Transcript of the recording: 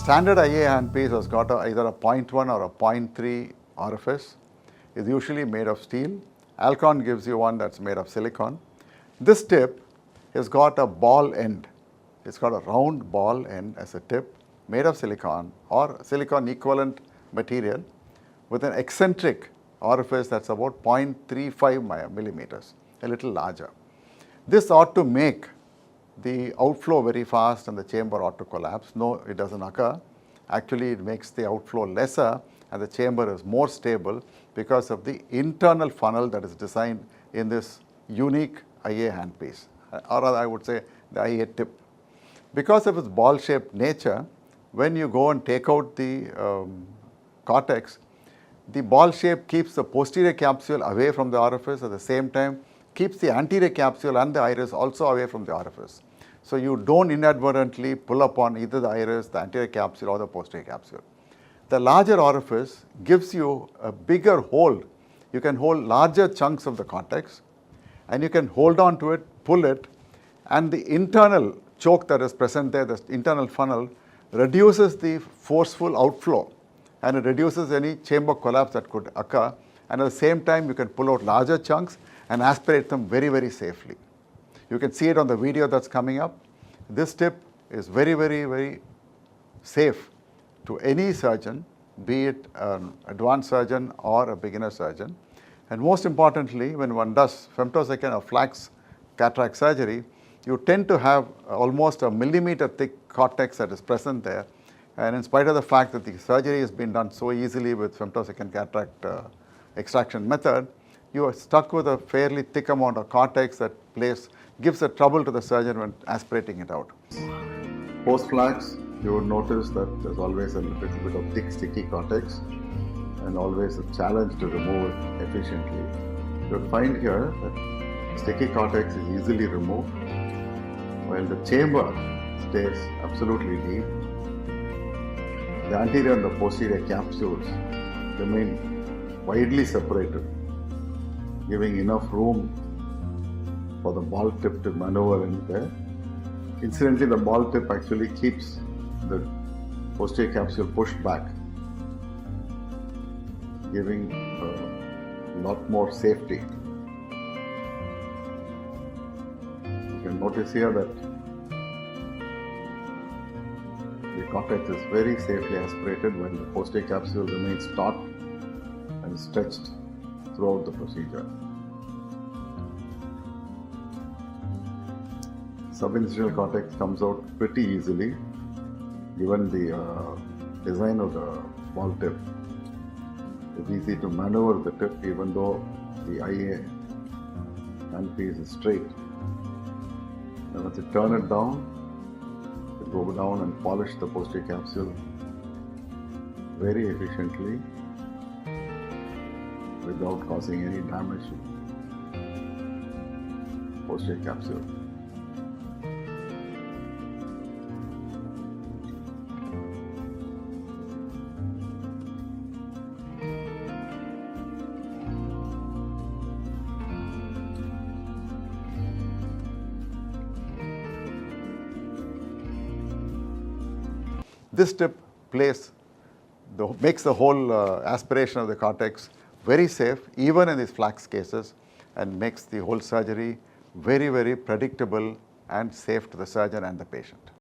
Standard IA handpiece has got either a 0.1 or a 0.3 orifice. It's usually made of steel. Alcon gives you one that's made of silicon. This tip has got a ball end. It's got a round ball end as a tip made of silicon or silicon equivalent material with an eccentric orifice that's about 0.35 millimeters, a little larger. This ought to make the outflow very fast and the chamber ought to collapse. No, it doesn't occur. Actually, it makes the outflow lesser and the chamber is more stable because of the internal funnel that is designed in this unique IA handpiece, or rather I would say the IA tip. Because of its ball-shaped nature, when you go and take out the cortex, the ball shape keeps the posterior capsule away from the orifice, at the same time keeps the anterior capsule and the iris also away from the orifice. So you don't inadvertently pull upon either the iris, the anterior capsule or the posterior capsule. The larger orifice gives you a bigger hold. You can hold larger chunks of the cortex and you can hold on to it, pull it, and the internal choke that is present there, the internal funnel, reduces the forceful outflow and it reduces any chamber collapse that could occur, and at the same time you can pull out larger chunks and aspirate them very, very safely. You can see it on the video that's coming up. This tip is very, very, very safe to any surgeon, be it an advanced surgeon or a beginner surgeon. And most importantly, when one does femtosecond or flax cataract surgery, you tend to have almost a millimeter thick cortex that is present there. And in spite of the fact that the surgery has been done so easily with femtosecond cataract extraction method, you are stuck with a fairly thick amount of cortex that gives a trouble to the surgeon when aspirating it out. Post-flax, you would notice that there's always a little bit of thick, sticky cortex and always a challenge to remove it efficiently. You'll find here that sticky cortex is easily removed while the chamber stays absolutely deep. The anterior and the posterior capsules remain widely separated, giving enough room for the ball tip to maneuver in there. Incidentally, the ball tip actually keeps the posterior capsule pushed back, giving a lot more safety. You can notice here that the cortex is very safely aspirated while the posterior capsule remains taut and stretched throughout the procedure. Subincisional cortex comes out pretty easily given the design of the ball tip. It's easy to maneuver the tip even though the IA handpiece is straight. And once you turn it down, you go down and polish the posterior capsule very efficiently without causing any damage to the posterior capsule. This tip makes the whole aspiration of the cortex very safe, even in these flax cases, and makes the whole surgery very, very predictable and safe to the surgeon and the patient.